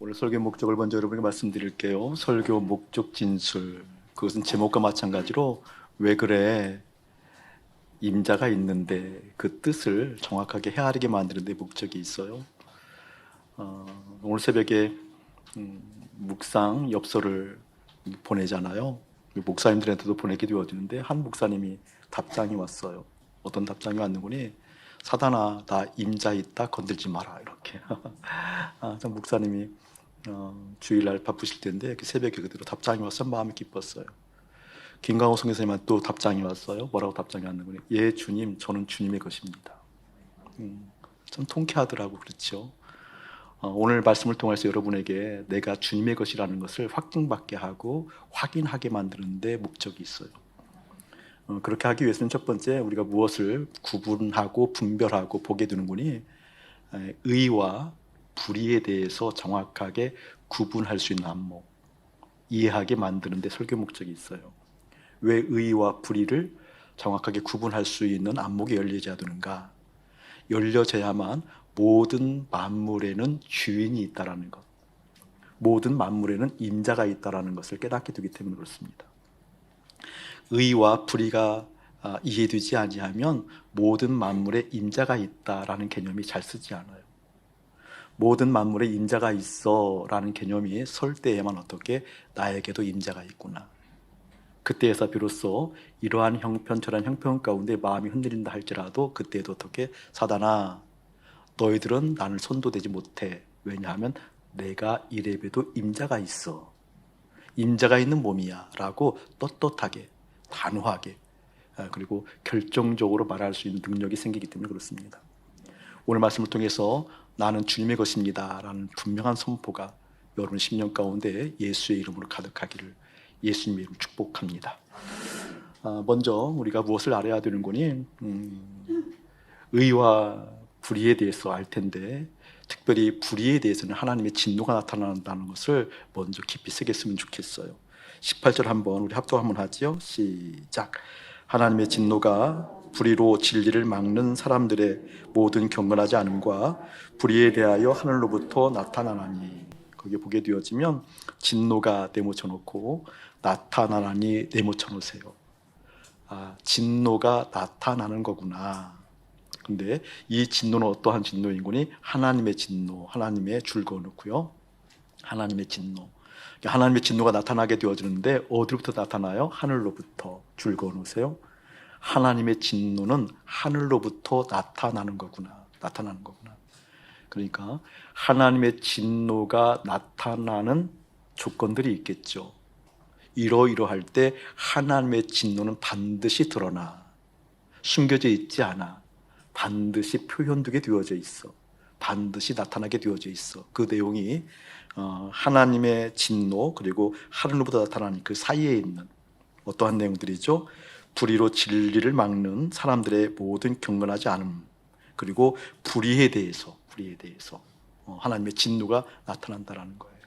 오늘 설교 목적을 먼저 여러분에게 말씀드릴게요. 설교 목적 진술. 그것은 제목과 마찬가지로 왜 그래 임자가 있는데 그 뜻을 정확하게 헤아리게 만드는 데 목적이 있어요. 오늘 새벽에 묵상 엽서를 보내잖아요. 목사님들한테도 보내게 되어지는데 한 목사님이 답장이 왔어요. 어떤 답장이 왔는거니 사단아 나 임자 있다 건들지 마라 이렇게. 참 목사님이 주일날 바쁘실 텐데 새벽에 그대로 답장이 와서 마음이 기뻤어요. 김광호 선교사님한테 또 답장이 왔어요. 뭐라고 답장이 왔는거니 예 주님 저는 주님의 것입니다. 참 통쾌하더라고. 그렇죠. 오늘 말씀을 통해서 여러분에게 내가 주님의 것이라는 것을 확증받게 하고 확인하게 만드는 데 목적이 있어요. 그렇게 하기 위해서는 첫 번째 우리가 무엇을 구분하고 분별하고 보게 되는군이 의와 불의에 대해서 정확하게 구분할 수 있는 안목, 이해하게 만드는 데 설교 목적이 있어요. 왜 의와 불의를 정확하게 구분할 수 있는 안목이 열려져야 되는가? 열려져야만 모든 만물에는 주인이 있다라는 것, 모든 만물에는 임자가 있다라는 것을 깨닫게 되기 때문에 그렇습니다. 의와 불의가 이해되지 아니하면 모든 만물에 임자가 있다라는 개념이 잘 쓰지 않아요. 모든 만물에 임자가 있어 라는 개념이 설 때에만 어떻게 나에게도 임자가 있구나. 그때에서 비로소 이러한 형편 저러한 형편 가운데 마음이 흔들린다 할지라도 그때에도 어떻게 사단아 너희들은 나를 손도대지 못해. 왜냐하면 내가 이래봬도 임자가 있어. 임자가 있는 몸이야 라고 떳떳하게 단호하게 그리고 결정적으로 말할 수 있는 능력이 생기기 때문에 그렇습니다. 오늘 말씀을 통해서 나는 주님의 것입니다 라는 분명한 선포가 여러분 10년 가운데 예수의 이름으로 가득하기를 예수님의 이름으로 축복합니다. 먼저 우리가 무엇을 알아야 되는 거니 의와 불의에 대해서 알 텐데 특별히 불의에 대해서는 하나님의 진노가 나타난다는 것을 먼저 깊이 새겼으면 좋겠어요. 18절 한번 우리 합독 한번 하죠. 시작. 하나님의 진노가 불의로 진리를 막는 사람들의 모든 경건하지 않음과 불의에 대하여 하늘로부터 나타나나니. 거기에 보게 되어지면 진노가 네모쳐 놓고 나타나나니 네모쳐 놓으세요. 진노가 나타나는 거구나. 근데 이 진노는 어떠한 진노인 거니? 하나님의 진노, 하나님의 줄 그어놓고요. 하나님의 진노. 하나님의 진노가 나타나게 되어지는데 어디로부터 나타나요? 하늘로부터. 줄 그어놓으세요. 하나님의 진노는 하늘로부터 나타나는 거구나. 나타나는 거구나. 그러니까 하나님의 진노가 나타나는 조건들이 있겠죠. 이러이러할 때 하나님의 진노는 반드시 드러나. 숨겨져 있지 않아. 반드시 표현되게 되어져 있어. 반드시 나타나게 되어져 있어. 그 내용이 하나님의 진노 그리고 하늘로부터 나타나는 그 사이에 있는 어떠한 내용들이죠? 불의로 진리를 막는 사람들의 모든 경건하지 않음 그리고 불의에 대해서 하나님의 진노가 나타난다는 거예요.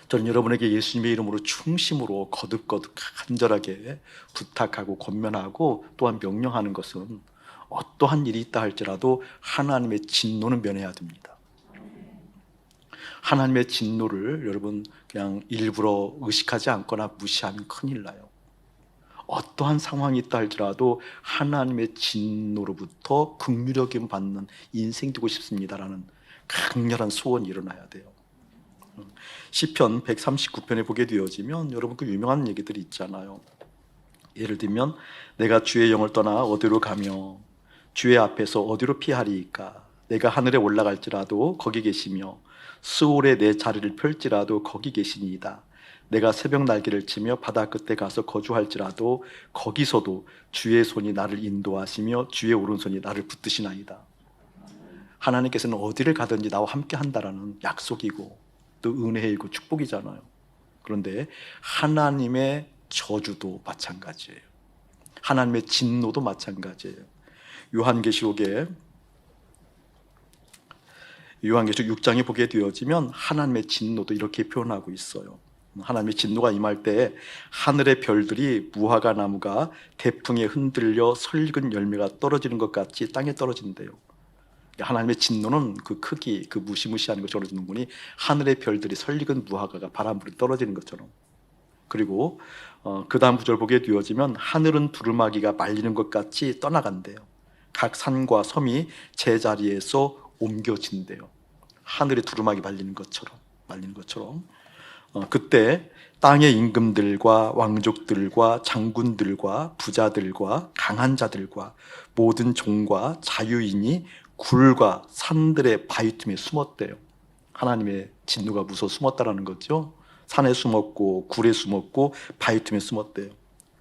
저는 여러분에게 예수님의 이름으로 충심으로 거듭거듭 간절하게 부탁하고 권면하고 또한 명령하는 것은 어떠한 일이 있다 할지라도 하나님의 진노는 면해야 됩니다. 하나님의 진노를 여러분 그냥 일부러 의식하지 않거나 무시하면 큰일 나요. 어떠한 상황이 있다 할지라도 하나님의 진노로부터 긍휼여김 받는 인생 되고 싶습니다라는 강렬한 소원이 일어나야 돼요. 시편 139편에 보게 되어지면 여러분 그 유명한 얘기들이 있잖아요. 예를 들면 내가 주의 영을 떠나 어디로 가며 주의 앞에서 어디로 피하리이까? 내가 하늘에 올라갈지라도 거기 계시며 스올에 내 자리를 펼지라도 거기 계시니이다. 내가 새벽 날개를 치며 바다 끝에 가서 거주할지라도 거기서도 주의 손이 나를 인도하시며 주의 오른손이 나를 붙드시나이다. 하나님께서는 어디를 가든지 나와 함께 한다라는 약속이고 또 은혜이고 축복이잖아요. 그런데 하나님의 저주도 마찬가지예요. 하나님의 진노도 마찬가지예요. 요한계시록 6장에 보게 되어지면 하나님의 진노도 이렇게 표현하고 있어요. 하나님의 진노가 임할 때 하늘의 별들이 무화과 나무가 태풍에 흔들려 설익은 열매가 떨어지는 것 같이 땅에 떨어진대요. 하나님의 진노는 그 크기, 그 무시무시한 거 저러주는 분이 하늘의 별들이 설익은 무화과가 바람 불에 떨어지는 것처럼. 그리고 그 다음 구절 보게 되어지면 하늘은 두루마기가 말리는 것 같이 떠나간대요. 각 산과 섬이 제자리에서 옮겨진대요. 하늘에 두루마기 말리는 것처럼. 그때 땅의 임금들과 왕족들과 장군들과 부자들과 강한 자들과 모든 종과 자유인이 굴과 산들의 바위 틈에 숨었대요. 하나님의 진노가 무서워 숨었다라는 거죠. 산에 숨었고 굴에 숨었고 바위 틈에 숨었대요.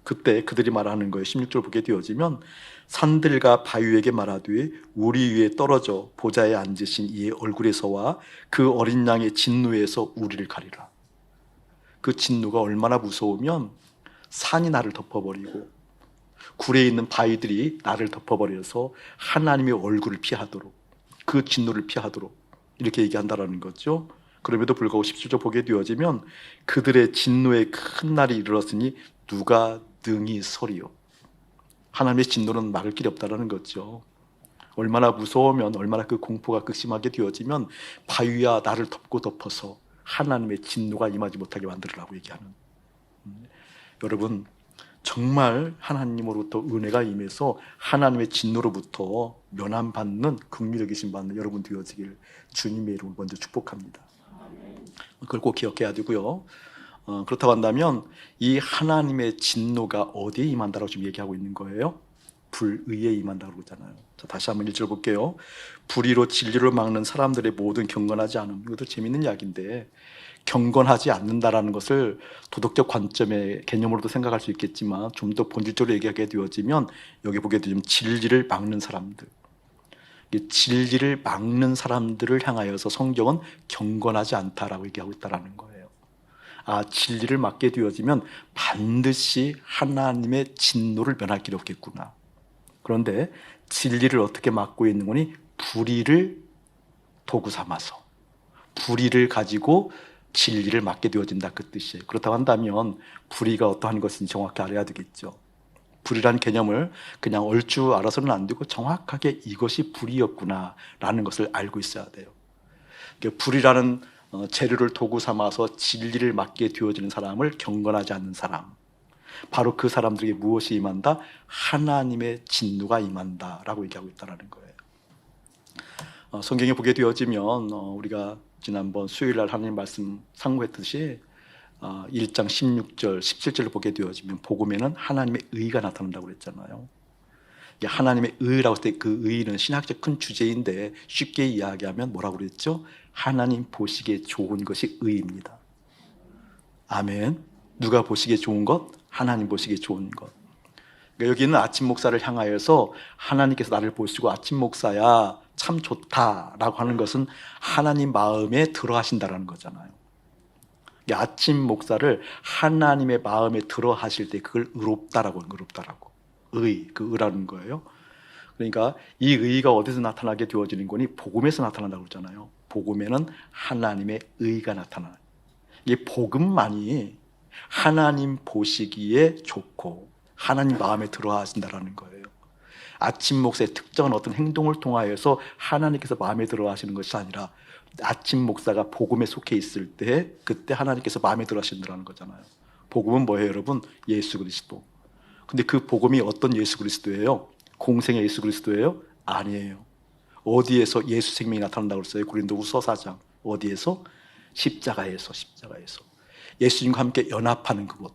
그때 그들이 말하는 거예요. 16절 보게 되어지면 산들과 바위에게 말하되 우리 위에 떨어져 보좌에 앉으신 이의 얼굴에서와 그 어린 양의 진노에서 우리를 가리라. 그 진노가 얼마나 무서우면 산이 나를 덮어버리고 굴에 있는 바위들이 나를 덮어버려서 하나님의 얼굴을 피하도록, 그 진노를 피하도록 이렇게 얘기한다라는 거죠. 그럼에도 불구하고 17절 보게 되어지면 그들의 진노의 큰 날이 이르렀으니 누가 능히 서리요. 하나님의 진노는 막을 길이 없다라는 거죠. 얼마나 무서우면, 얼마나 그 공포가 극심하게 되어지면 바위와 나를 덮고 덮어서 하나님의 진노가 임하지 못하게 만들으라고 얘기하는. 여러분, 정말 하나님으로부터 은혜가 임해서 하나님의 진노로부터 면함받는, 긍휼의 계심 받는 여러분 되어지길 주님의 이름으로 먼저 축복합니다. 그걸 꼭 기억해야 되고요. 그렇다고 한다면 이 하나님의 진노가 어디에 임한다라고 지금 얘기하고 있는 거예요? 불의에 임한다고 그러잖아요. 자, 다시 한번 1절 볼게요. 불의로 진리를 막는 사람들의 모든 경건하지 않음. 이것도 재밌는 이야기인데, 경건하지 않는다라는 것을 도덕적 관점의 개념으로도 생각할 수 있겠지만 좀 더 본질적으로 얘기하게 되어지면 여기 보게 되면 진리를 막는 사람들, 진리를 막는 사람들을 향하여서 성경은 경건하지 않다라고 얘기하고 있다는 거예요. 진리를 막게 되어지면 반드시 하나님의 진노를 면할 길이 없겠구나. 그런데 진리를 어떻게 막고 있는 거니? 불의를 도구 삼아서, 불의를 가지고 진리를 막게 되어진다, 그 뜻이에요. 그렇다고 한다면 불의가 어떠한 것인지 정확히 알아야 되겠죠. 불의라는 개념을 그냥 얼추 알아서는 안 되고 정확하게 이것이 불의였구나라는 것을 알고 있어야 돼요. 불의라는 재료를 도구 삼아서 진리를 막게 되어지는 사람을 경건하지 않는 사람, 바로 그 사람들에게 무엇이 임한다? 하나님의 진노가 임한다라고 얘기하고 있다는 거예요. 성경에 보게 되어지면 우리가 지난번 수요일날 하나님 말씀 상고했듯이 1장 16절, 17절을 보게 되어지면 복음에는 하나님의 의가 나타난다고 그랬잖아요. 하나님의 의라고 했을 때 그 의는 신학적 큰 주제인데 쉽게 이야기하면 뭐라고 그랬죠? 하나님 보시기에 좋은 것이 의입니다. 아멘. 누가 보시기에 좋은 것? 하나님 보시기에 좋은 것. 그러니까 여기는 아침 목사를 향하여서 하나님께서 나를 보시고 아침 목사야 참 좋다라고 하는 것은 하나님 마음에 들어 하신다라는 거잖아요. 아침 목사를 하나님의 마음에 들어 하실 때 그걸 의롭다라고 의, 그 의라는 거예요. 그러니까 이 의가 어디서 나타나게 되어지는 거니? 복음에서 나타난다고 그러잖아요. 복음에는 하나님의 의가 나타나요. 이 복음만이 하나님 보시기에 좋고 하나님 마음에 들어 하신다라는 거예요. 아침 목사의 특정한 어떤 행동을 통하여서 하나님께서 마음에 들어 하시는 것이 아니라 아침 목사가 복음에 속해 있을 때 그때 하나님께서 마음에 들어 하신다는 거잖아요. 복음은 뭐예요, 여러분? 예수 그리스도. 근데 그 복음이 어떤 예수 그리스도예요? 공생의 예수 그리스도예요? 아니에요. 어디에서 예수 생명이 나타난다고 그랬어요? 고린도후서 4장. 어디에서? 십자가에서. 예수님과 함께 연합하는 그곳.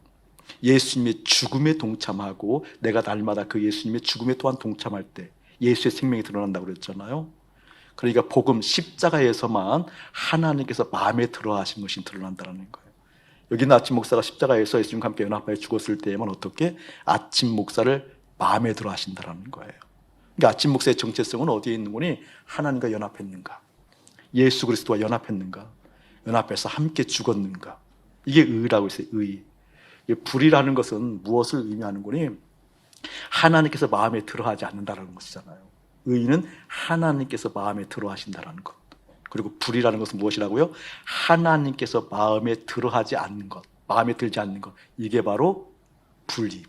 예수님의 죽음에 동참하고 내가 날마다 그 예수님의 죽음에 또한 동참할 때 예수의 생명이 드러난다고 그랬잖아요. 그러니까 복음 십자가에서만 하나님께서 마음에 들어 하신 것이 드러난다는 거예요. 여기는 아침 목사가 십자가에서 예수님과 함께 연합하여 죽었을 때에만 어떻게 아침 목사를 마음에 들어 하신다는 거예요. 그러니까 아침 목사의 정체성은 어디에 있는 거니? 하나님과 연합했는가? 예수 그리스도와 연합했는가? 연합해서 함께 죽었는가? 이게 의라고 했어요. 의. 불이라는 것은 무엇을 의미하는 거니? 하나님께서 마음에 들어하지 않는다는 것이잖아요. 의는 하나님께서 마음에 들어하신다는 것. 그리고 불이라는 것은 무엇이라고요? 하나님께서 마음에 들어하지 않는 것, 마음에 들지 않는 것. 이게 바로 불의.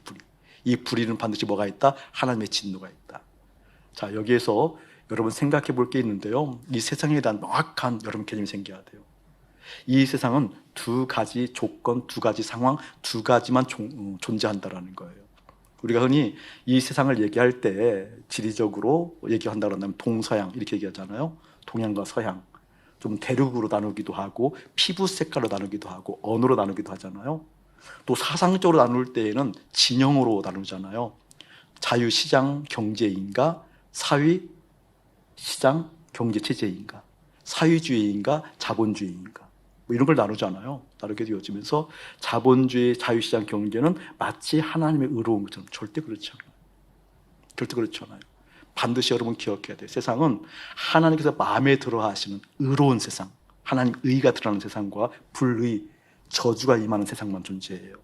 이 불의는 반드시 뭐가 있다? 하나님의 진노가 있다. 자, 여기에서 여러분 생각해 볼 게 있는데요. 이 세상에 대한 명확한 여러분 개념이 생겨야 돼요. 이 세상은 두 가지 조건, 두 가지 상황, 두 가지만 존재한다라는 거예요. 우리가 흔히 이 세상을 얘기할 때 지리적으로 얘기한다고 한다면 동서양 이렇게 얘기하잖아요. 동양과 서양. 좀 대륙으로 나누기도 하고 피부 색깔로 나누기도 하고 언어로 나누기도 하잖아요. 또 사상적으로 나눌 때에는 진영으로 나누잖아요. 자유시장 경제인가, 사회시장 경제체제인가, 사회주의인가, 자본주의인가, 뭐 이런 걸 나누잖아요. 나누게 되어지면서 자본주의, 자유시장 경제는 마치 하나님의 의로운 것처럼 절대 그렇지 않아요. 절대 그렇지 않아요. 반드시 여러분 기억해야 돼요. 세상은 하나님께서 마음에 들어 하시는 의로운 세상, 하나님 의가 드러나는 세상과 불의, 저주가 임하는 세상만 존재해요.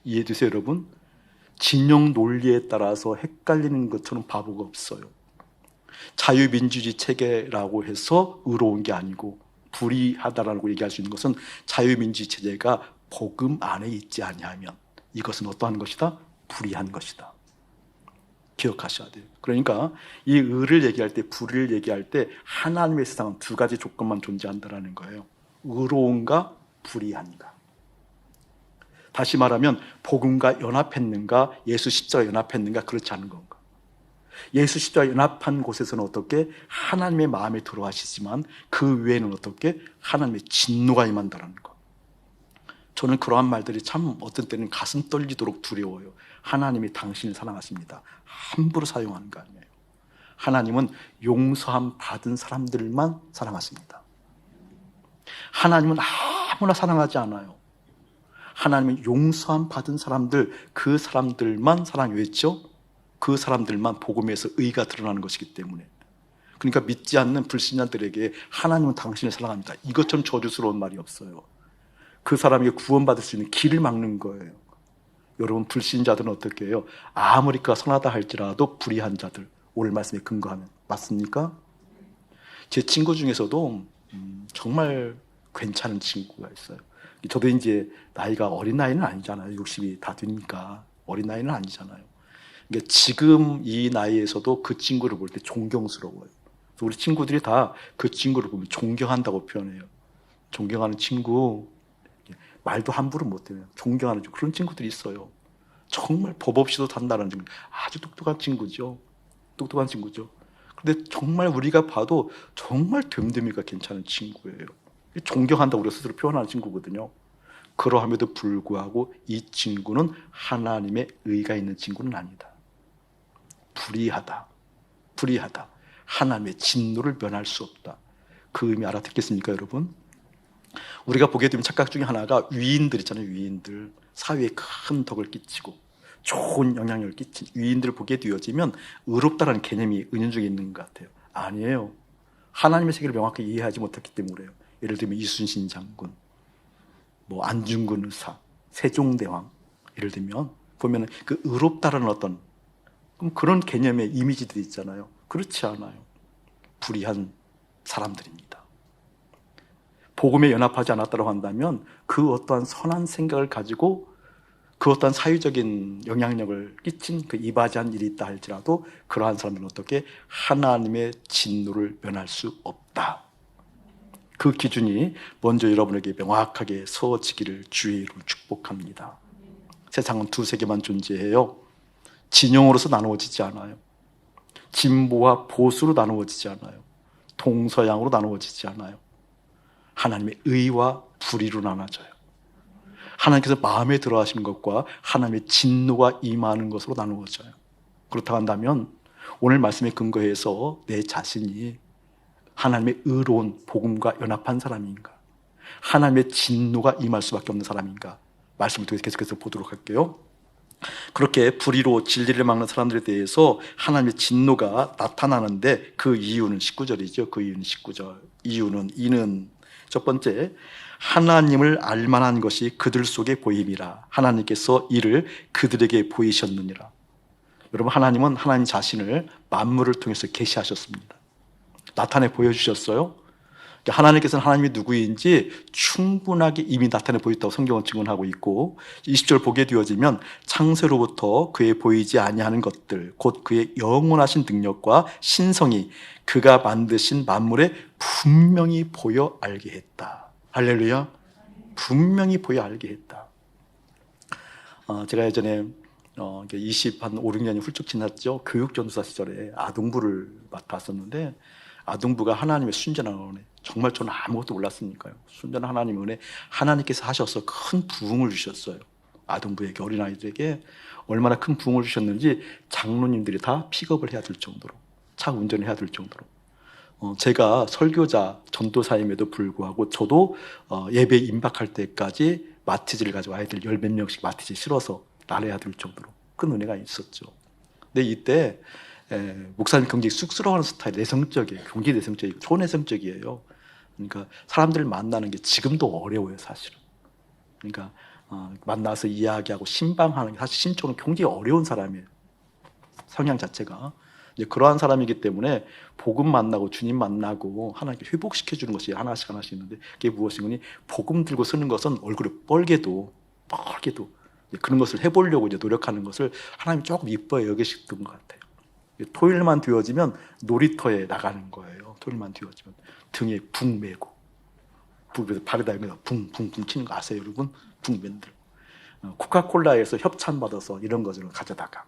이해되세요, 여러분? 진영 논리에 따라서 헷갈리는 것처럼 바보가 없어요. 자유민주주의 체계라고 해서 의로운 게 아니고 불의하다라고 얘기할 수 있는 것은 자유민주주의 체제가 복음 안에 있지 아니하면 이것은 어떠한 것이다? 불의한 것이다. 기억하셔야 돼요. 그러니까 이 의를 얘기할 때, 불의를 얘기할 때 하나님의 세상은 두 가지 조건만 존재한다는 거예요. 의로운가, 불의한가. 다시 말하면 복음과 연합했는가, 예수 십자가 연합했는가, 그렇지 않은 건가. 예수 십자가 연합한 곳에서는 어떻게 하나님의 마음에 들어하시지만 그 외에는 어떻게 하나님의 진노가 임한다는 것. 저는 그러한 말들이 참 어떤 때는 가슴 떨리도록 두려워요. 하나님이 당신을 사랑하십니다. 함부로 사용하는 거 아니에요. 하나님은 용서함 받은 사람들만 사랑하십니다. 하나님은 아무나 사랑하지 않아요. 하나님은 용서함 받은 사람들, 그 사람들만 사랑했죠. 그 사람들만 복음에서 의가 드러나는 것이기 때문에. 그러니까 믿지 않는 불신자들에게 하나님은 당신을 사랑합니다, 이것처럼 저주스러운 말이 없어요. 그 사람에게 구원받을 수 있는 길을 막는 거예요. 여러분, 불신자들은 어떻게 해요? 아무리 그가 선하다 할지라도 불의한 자들, 오늘 말씀에 근거하면. 맞습니까? 제 친구 중에서도 정말 괜찮은 친구가 있어요. 저도 이제 나이가 어린 나이는 아니잖아요. 60이 다 되니까 어린 나이는 아니잖아요. 그러니까 지금 이 나이에서도 그 친구를 볼 때 존경스러워요. 우리 친구들이 다 그 친구를 보면 존경한다고 표현해요. 존경하는 친구, 말도 함부로 못해요. 존경하는 그런 친구들이 있어요. 정말 법 없이도 단다는 친구, 아주 똑똑한 친구죠. 똑똑한 친구죠. 그런데 정말 우리가 봐도 정말 됨됨이가 괜찮은 친구예요. 존경한다고 우리가 스스로 표현하는 친구거든요. 그러함에도 불구하고 이 친구는 하나님의 의가 있는 친구는 아니다. 불의하다. 불의하다. 하나님의 진노를 면할 수 없다. 그 의미 알아듣겠습니까, 여러분? 우리가 보게 되면 착각 중에 하나가 위인들 있잖아요. 위인들. 사회에 큰 덕을 끼치고 좋은 영향력을 끼친 위인들을 보게 되어지면 의롭다라는 개념이 은연중에 있는 것 같아요. 아니에요. 하나님의 세계를 명확히 이해하지 못했기 때문에 그래요. 예를 들면 이순신 장군, 뭐 안중근 의사, 세종대왕, 예를 들면 보면 그 의롭다라는 어떤 그런 개념의 이미지들이 있잖아요. 그렇지 않아요. 불의한 사람들입니다. 복음에 연합하지 않았다고 한다면 그 어떠한 선한 생각을 가지고 그 어떠한 사회적인 영향력을 끼친 그 이바지한 일이 있다 할지라도 그러한 사람들은 어떻게 하나님의 진노를 면할 수 없다. 그 기준이 먼저 여러분에게 명확하게 서지기를 주의로 축복합니다. 세상은 두 세계만 존재해요. 진영으로서 나누어지지 않아요. 진보와 보수로 나누어지지 않아요. 동서양으로 나누어지지 않아요. 하나님의 의와 불의로 나눠져요. 하나님께서 마음에 들어 하시는 것과 하나님의 진노가 임하는 것으로 나누어져요. 그렇다고 한다면 오늘 말씀에 근거해서 내 자신이 하나님의 의로운 복음과 연합한 사람인가, 하나님의 진노가 임할 수밖에 없는 사람인가, 말씀을 통해서 계속해서 보도록 할게요. 그렇게 불의로 진리를 막는 사람들에 대해서 하나님의 진노가 나타나는데 그 이유는 19절이죠. 그 이유는 19절. 이는 첫 번째, 하나님을 알만한 것이 그들 속에 보임이라. 하나님께서 이를 그들에게 보이셨느니라. 여러분, 하나님은 하나님 자신을 만물을 통해서 계시하셨습니다. 나타내 보여주셨어요. 하나님께서는 하나님이 누구인지 충분하게 이미 나타내 보였다고 성경은 증언하고 있고 20절 보게 되어지면 창세로부터 그의 보이지 아니하는 것들 곧 그의 영원하신 능력과 신성이 그가 만드신 만물에 분명히 보여 알게 했다. 할렐루야. 분명히 보여 알게 했다. 제가 예전에 5, 6년이 훌쩍 지났죠. 교육전도사 시절에 아동부를 맡았었는데 아동부가 하나님의 순전한 은혜, 정말 저는 아무것도 몰랐으니까요. 순전한 하나님의 은혜, 하나님께서 하셔서 큰 부흥을 주셨어요. 아동부에게, 어린아이들에게 얼마나 큰 부흥을 주셨는지 장로님들이 다 픽업을 해야 될 정도로, 차 운전을 해야 될 정도로. 제가 설교자, 전도사임에도 불구하고 저도 예배 임박할 때까지 마티즈를 가지고 아이들 10몇 명씩 마티즈 실어서 나눠야 될 정도로 큰 은혜가 있었죠. 근데 이때 목사님 굉장히 쑥스러워하는 스타일, 내성적이에요. 굉장히 내성적이고 초내성적이에요. 그러니까 사람들을 만나는 게 지금도 어려워요, 사실은. 그러니까 만나서 이야기하고 신방하는 게 사실 신적으로 굉장히 어려운 사람이에요. 성향 자체가. 이제 그러한 사람이기 때문에 복음 만나고 주님 만나고 하나님께 회복시켜주는 것이 하나씩 있는데 그게 무엇이니 복음 들고 서는 것은 얼굴이 뻘게도 그런 것을 해보려고 이제 노력하는 것을 하나님이 조금 이뻐해 여기셨던 것 같아요. 토요일만 되어지면 놀이터에 나가는 거예요. 토요일만 되어지면 등에 붕 메고 그래서 발에다 붕붕붕 치는 거 아세요, 여러분? 붕 맨들. 코카콜라에서 협찬 받아서 이런 것을 가져다가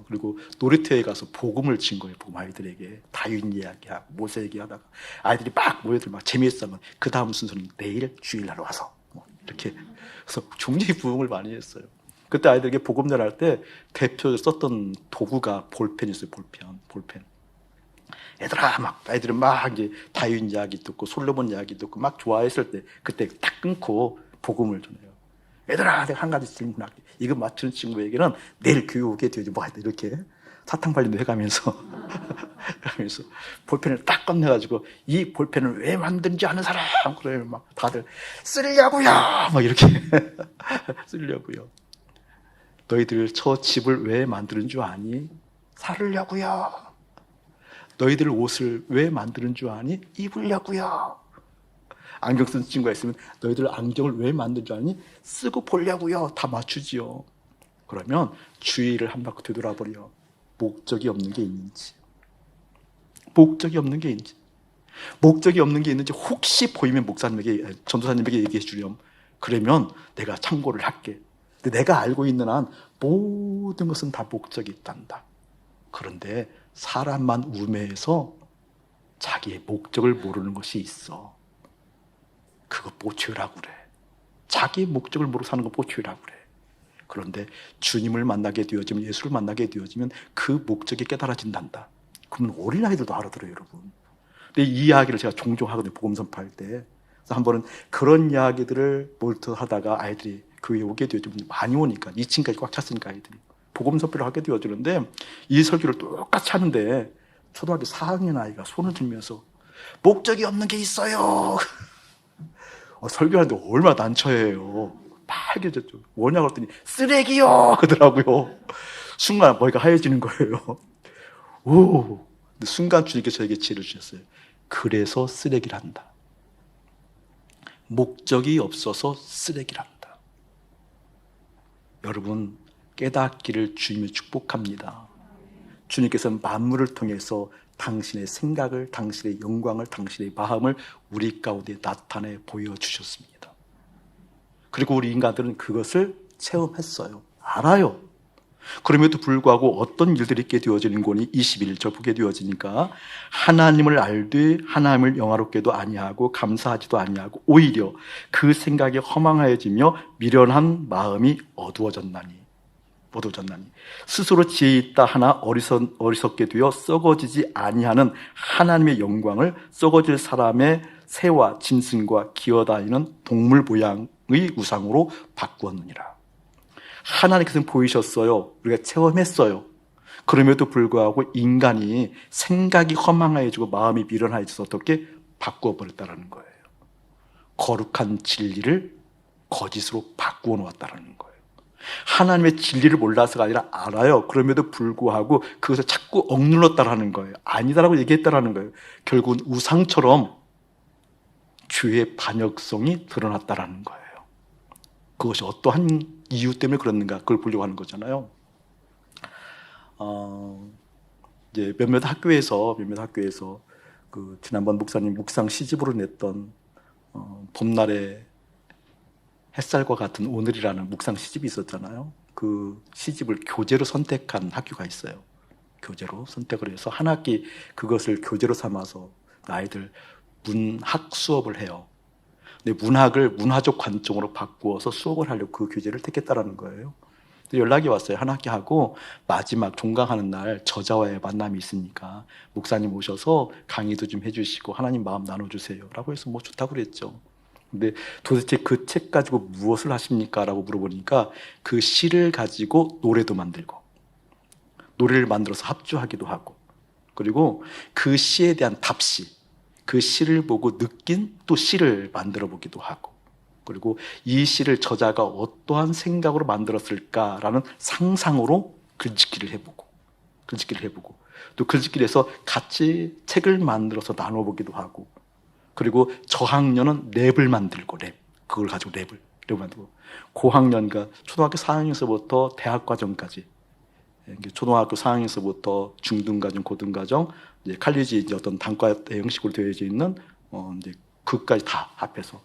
그리고 놀이터에 가서 복음을 친 거예요. 복음 아이들에게 다윈 이야기하고 모세 얘기하다가 아이들이 막 모여들 막 재미있으면 그 다음 순서는 내일 주일날 와서 이렇게 그래서 굉장히 부흥을 많이 했어요. 그때 아이들에게 복음 전할 때 대표적으로 썼던 도구가 볼펜이었어요. 볼펜. 아이들은 막 이제 다윈 이야기 듣고 솔로몬 이야기 듣고 막 좋아했을 때 그때 딱 끊고 복음을 전해요. 얘들아, 내가 한 가지 질문할게. 이거 맞추는 친구에게는 내일 교육에 되지 뭐 하여튼 이렇게 사탕 발림도 해가면서 볼펜을 딱 꺼내가지고 이 볼펜을 왜 만든지 아는 사람? 그러면 막 다들 쓰려고요. 막 이렇게 쓰려고요. 너희들 저 집을 왜 만드는 줄 아니? 살으려고요. 너희들 옷을 왜 만드는 줄 아니? 입으려고요. 안경 쓴 친구가 있으면 너희들 안경을 왜 만든 줄 아니? 쓰고 보려고요. 다 맞추지요. 그러면 주위를 한 바퀴 되돌아버려. 목적이 없는 게 있는지 혹시 보이면 목사님에게, 전도사님에게 얘기해 주렴. 그러면 내가 참고를 할게. 근데 내가 알고 있는 한 모든 것은 다 목적이 있단다. 그런데 사람만 우매해서 자기의 목적을 모르는 것이 있어. 그거 뽀취라고 그래. 자기의 목적을 모르고 사는 거 뽀취라고 그래. 그런데 주님을 만나게 되어지면, 예수를 만나게 되어지면 그 목적이 깨달아진단다. 그러면 어린아이들도 알아들어요, 여러분. 근데 이 이야기를 제가 종종 하거든요, 복음 선포할 때. 그래서 한 번은 그런 이야기들을 몰두하다가 아이들이 교회에 오게 되어지면 많이 오니까 2층까지 꽉 찼으니까 아이들이 복음 선포를 하게 되어지는데 이 설교를 똑같이 하는데 초등학교 4학년 아이가 손을 들면서 목적이 없는 게 있어요. 설교하는데 얼마나 난처해요. 빨개졌죠. 뭐냐 그랬더니 쓰레기요 그러더라고요. 순간 머리가 하얘지는 거예요. 오, 근데 순간 주님께서 저에게 지혜를 주셨어요. 그래서 쓰레기를 한다. 목적이 없어서 쓰레기를 한다. 여러분 깨닫기를 주님이 축복합니다. 주님께서는 만물을 통해서 당신의 생각을, 당신의 영광을, 당신의 마음을 우리 가운데 나타내 보여주셨습니다. 그리고 우리 인간들은 그것을 체험했어요. 알아요. 그럼에도 불구하고 어떤 일들이 있게 되어지는 거니 21절 보게 되어지니까 하나님을 알되 하나님을 영화롭게도 아니하고 감사하지도 아니하고 오히려 그 생각이 허망하여지며 미련한 마음이 어두워졌나니 스스로 지혜 있다 하나 어리석게 되어 썩어지지 아니하는 하나님의 영광을 썩어질 사람의 새와 짐승과 기어다니는 동물 모양의 우상으로 바꾸었느니라. 하나님께서는 보이셨어요. 우리가 체험했어요. 그럼에도 불구하고 인간이 생각이 허망해지고 마음이 미련해져서 어떻게 바꾸어버렸다는 거예요. 거룩한 진리를 거짓으로 바꾸어 놓았다는 거예요. 하나님의 진리를 몰라서가 아니라 알아요. 그럼에도 불구하고 그것을 자꾸 억눌렀다라는 거예요. 아니다라고 얘기했다라는 거예요. 결국은 우상처럼 교회의 반역성이 드러났다라는 거예요. 그것이 어떠한 이유 때문에 그랬는가, 그걸 보려고 하는 거잖아요. 이제 몇몇 학교에서 그 지난번 목사님 묵상 시집으로 냈던 봄날의 햇살과 같은 오늘이라는 묵상 시집이 있었잖아요. 그 시집을 교재로 선택한 학교가 있어요. 교재로 선택을 해서 한 학기 그것을 교재로 삼아서 아이들 문학 수업을 해요. 근데 문학을 문화적 관점으로 바꾸어서 수업을 하려고 그 교재를 택했다라는 거예요. 연락이 왔어요. 한 학기 하고 마지막 종강하는 날 저자와의 만남이 있으니까 목사님 오셔서 강의도 좀 해주시고 하나님 마음 나눠주세요 라고 해서 뭐 좋다고 그랬죠. 근데 도대체 그 책 가지고 무엇을 하십니까? 라고 물어보니까 그 시를 가지고 노래도 만들고 노래를 만들어서 합주하기도 하고, 그리고 그 시에 대한 답시, 그 시를 보고 느낀 또 시를 만들어 보기도 하고, 그리고 이 시를 저자가 어떠한 생각으로 만들었을까라는 상상으로 글짓기를 해보고 또 글짓기에서 같이 책을 만들어서 나눠보기도 하고, 그리고 저학년은 랩을 만들고 그걸 가지고 랩을 만들고, 고학년과 초등학교 4학년에서부터 대학 과정까지, 초등학교 4학년에서부터 중등과정, 고등과정, 이제 칼리지 이제 어떤 단과 형식으로 되어져 있는 이제 그까지 다 합해서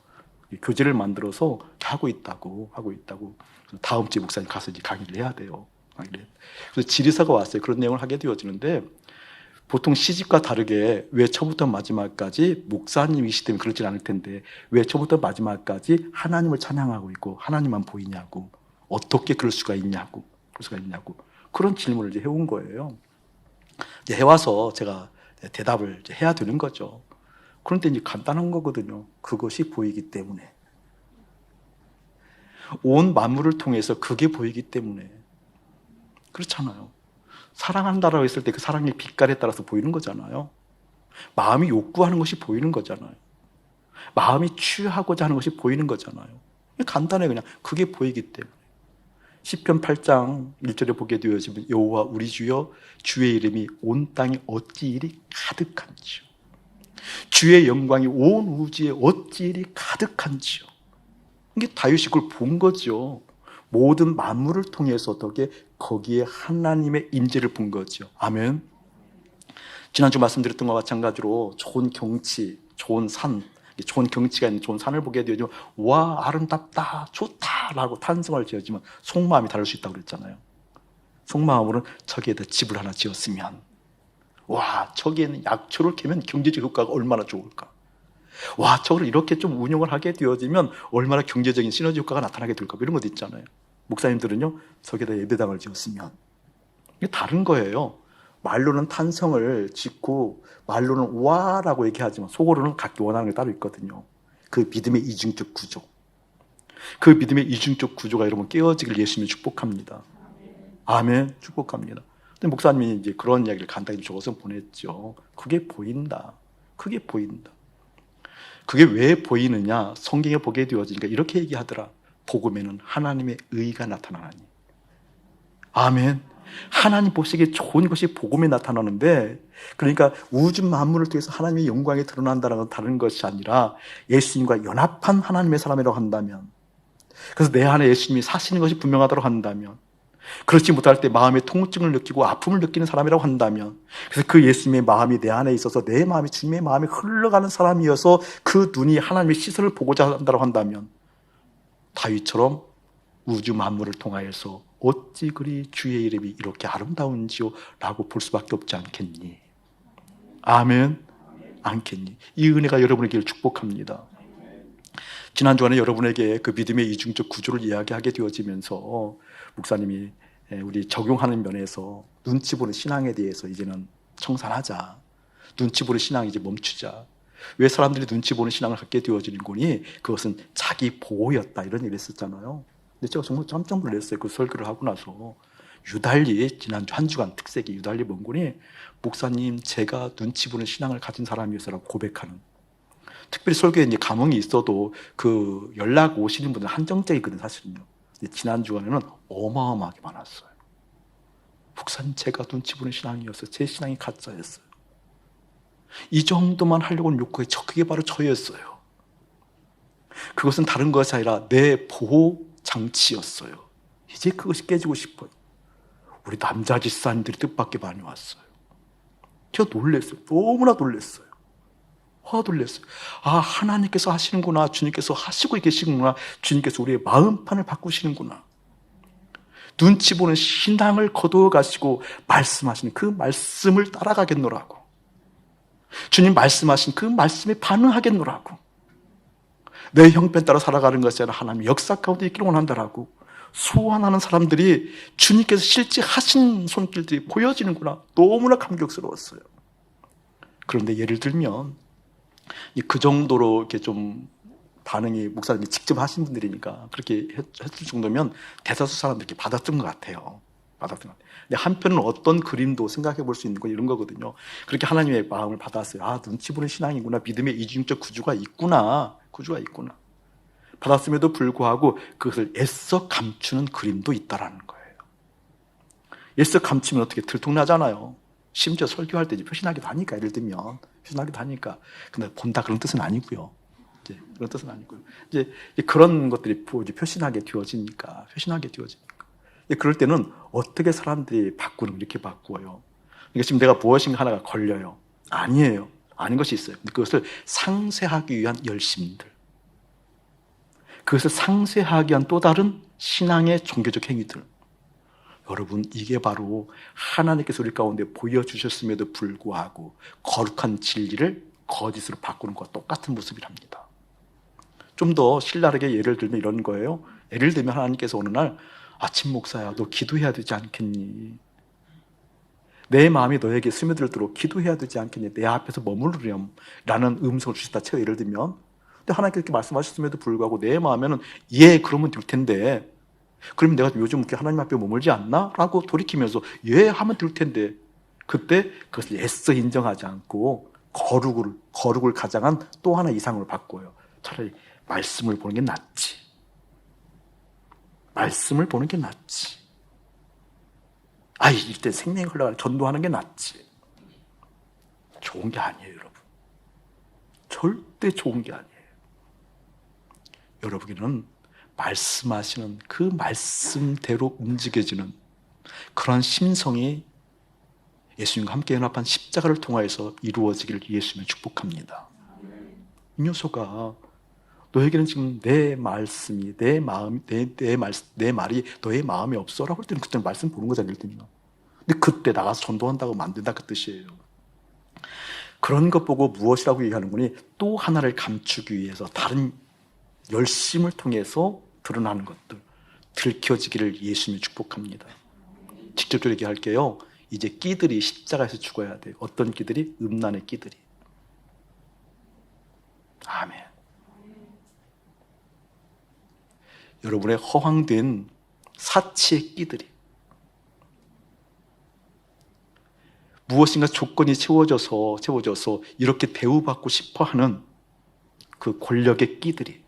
교재를 만들어서 하고 있다고. 다음 주에 목사님 가서 이제 강의를 해야 돼요. 그래서 질의서가 왔어요. 그런 내용을 하게 되어지는데, 보통 시집과 다르게 왜 처음부터 마지막까지 목사님이시기 때문에 그렇진 않을 텐데 왜 처음부터 마지막까지 하나님을 찬양하고 있고 하나님만 보이냐고, 어떻게 그럴 수가 있냐고 그런 질문을 이제 해온 거예요. 이제 해와서 제가 대답을 이제 해야 되는 거죠. 그런데 이제 간단한 거거든요. 그것이 보이기 때문에, 온 만물을 통해서 그게 보이기 때문에. 그렇잖아요. 사랑한다라고 했을 때 그 사랑의 빛깔에 따라서 보이는 거잖아요. 마음이 욕구하는 것이 보이는 거잖아요. 마음이 취하고자 하는 것이 보이는 거잖아요. 간단해. 그냥 그게 보이기 때문에. 시편 8장 1절에 보게 되어지면 여호와 우리 주여 주의 이름이 온 땅에 어찌 이리 가득한지요. 주의 영광이 온 우주에 어찌 이리 가득한지요. 이게 다윗이 그걸 본 거죠. 모든 만물을 통해서 거기에 하나님의 임재를 본 거죠. 아멘. 지난주 말씀드렸던 것과 마찬가지로 좋은 경치, 좋은 산, 좋은 경치가 있는 좋은 산을 보게 되어지면 와 아름답다, 좋다라고 탄성을 지어지면 속마음이 다를 수 있다고 그랬잖아요. 속마음으로는 저기에다 집을 하나 지었으면, 와 저기에는 약초를 캐면 경제적 효과가 얼마나 좋을까, 와 저걸 이렇게 좀 운영을 하게 되어지면 얼마나 경제적인 시너지 효과가 나타나게 될까, 이런 것도 있잖아요. 목사님들은요 저기에다 예배당을 지었으면. 이게 다른 거예요. 말로는 탄성을 짓고 말로는 와라고 얘기하지만 속으로는 각기 원하는 게 따로 있거든요. 그 믿음의 이중적 구조, 그 믿음의 이중적 구조가 여러분 깨어지길 예수님이 축복합니다. 아멘. 축복합니다. 근데 목사님이 이제 그런 이야기를 간단히 적어서 보냈죠. 그게 보인다. 그게 왜 보이느냐? 성경에 보게 되어지니까 이렇게 얘기하더라. 복음에는 하나님의 의가 나타나니. 아멘. 하나님 보시기에 좋은 것이 복음에 나타나는데, 그러니까 우주 만물을 통해서 하나님의 영광이 드러난다는 건 다른 것이 아니라 예수님과 연합한 하나님의 사람이라고 한다면, 그래서 내 안에 예수님이 사시는 것이 분명하다고 한다면, 그렇지 못할 때 마음의 통증을 느끼고 아픔을 느끼는 사람이라고 한다면, 그래서 그 예수님의 마음이 내 안에 있어서 내 마음이 주님의 마음이 흘러가는 사람이어서 그 눈이 하나님의 시선을 보고자 한다고 한다면, 다윗처럼 우주 만물을 통하여서 어찌 그리 주의 이름이 이렇게 아름다운지요 라고 볼 수밖에 없지 않겠니? 아멘. 않겠니? 이 은혜가 여러분에게 축복합니다. 지난 주간에 여러분에게 그 믿음의 이중적 구조를 이야기하게 되어지면서 목사님이 우리 적용하는 면에서 눈치 보는 신앙에 대해서 이제는 청산하자, 눈치 보는 신앙 이제 멈추자. 왜 사람들이 눈치 보는 신앙을 갖게 되어지는 거니? 그것은 자기 보호였다, 이런 얘기를 했었잖아요. 근데 제가 정말 깜짝 놀랐어요. 그 설교를 하고 나서. 유달리 지난주 한 주간 특색이 유달리 뭔거니, 목사님 제가 눈치 보는 신앙을 가진 사람이었어라고 고백하는. 특별히 설교에 이제 감흥이 있어도 그 연락 오시는 분들은 한정적이거든 사실은요. 근데 지난 주간에는 어마어마하게 많았어요. 목사님 제가 눈치 보는 신앙이었어요. 제 신앙이 가짜였어요. 이 정도만 하려고 하는 욕구에 그게 바로 저였어요. 그것은 다른 것이 아니라 내 보호 장치였어요. 이제 그것이 깨지고 싶어요. 우리 남자 집사님들이 뜻밖의 많이 왔어요. 제가 놀랐어요. 너무나 놀랐어요. 화가 놀랐어요. 아, 하나님께서 하시는구나. 주님께서 하시고 계시는구나. 주님께서 우리의 마음판을 바꾸시는구나. 눈치 보는 신앙을 거두어 가시고 말씀하시는 그 말씀을 따라가겠노라고. 주님 말씀하신 그 말씀에 반응하겠노라고. 내 형편 따라 살아가는 것이 아니라 하나님의 역사 가운데 있기를 원한다라고 소원하는 사람들이 주님께서 실제 하신 손길들이 보여지는구나. 너무나 감격스러웠어요. 그런데 예를 들면 그 정도로 이렇게 좀 반응이 목사님이 직접 하신 분들이니까 그렇게 했을 정도면 대다수 사람들이 받았던 것 같아요. 받았던 것 같아요. 근데 한편은 어떤 그림도 생각해 볼 수 있는 건 이런 거거든요. 그렇게 하나님의 마음을 받았어요. 아, 눈치 보는 신앙이구나. 믿음의 이중적 구주가 있구나. 받았음에도 불구하고 그것을 애써 감추는 그림도 있다라는 거예요. 애써 감추면 어떻게 들통나잖아요. 심지어 설교할 때 표신하기도 하니까, 예를 들면 표신하기도 하니까. 근데 본다 그런 뜻은 아니고요. 그런 뜻은 아니고요. 이제 그런 것들이 표신하게 되어지니까. 그럴 때는 어떻게 사람들이 바꾸는 이렇게 바꾸어요. 그러니까 지금 내가 무엇인가 하나가 걸려요. 아니에요. 아닌 것이 있어요. 그것을 상쇄하기 위한 열심들. 그것을 상쇄하기 위한 또 다른 신앙의 종교적 행위들. 여러분, 이게 바로 하나님께서 우리 가운데 보여주셨음에도 불구하고 거룩한 진리를 거짓으로 바꾸는 것과 똑같은 모습이랍니다. 좀 더 신랄하게 예를 들면 이런 거예요. 예를 들면 하나님께서 어느 날 아침 목사야, 너 기도해야 되지 않겠니? 내 마음이 너에게 스며들도록 기도해야 되지 않겠니? 내 앞에서 머무르렴 라는 음성을 주셨다 쳐요. 예를 들면. 근데 하나님께서 그렇게 말씀하셨음에도 불구하고 내 마음에는 예, 그러면 될 텐데, 그러면 내가 요즘 이렇게 하나님 앞에 머물지 않나? 라고 돌이키면서 예, 하면 될 텐데, 그때 그것을 애써 인정하지 않고 거룩을 가장한 또 하나 이상으로 바꿔요. 차라리 말씀을 보는 게 낫지. 말씀을 보는 게 낫지. 이때 생명이 흘러가는 전도하는 게 낫지. 좋은 게 아니에요, 여러분. 절대 좋은 게 아니에요. 여러분에게는 말씀하시는 그 말씀대로 움직여지는 그런 심성이 예수님과 함께 연합한 십자가를 통하여서 이루어지기를 예수님을 축복합니다. 이 녀석아, 너에게는 지금 내 말씀이 내 말이 너의 마음에 없어라고 할 때는 그때는 말씀 보는 거잖아요. 근데 그때 나가서 전도한다고 만든다 그 뜻이에요. 그런 것 보고 무엇이라고 얘기하는 거니? 또 하나를 감추기 위해서 다른 열심을 통해서 드러나는 것들 들켜지기를 예수님이 축복합니다. 직접적으로 얘기할게요. 이제 끼들이 십자가에서 죽어야 돼요. 어떤 끼들이? 음란의 끼들이. 아멘. 여러분의 허황된 사치의 끼들이 무엇인가 조건이 채워져서 이렇게 대우받고 싶어하는 그 권력의 끼들이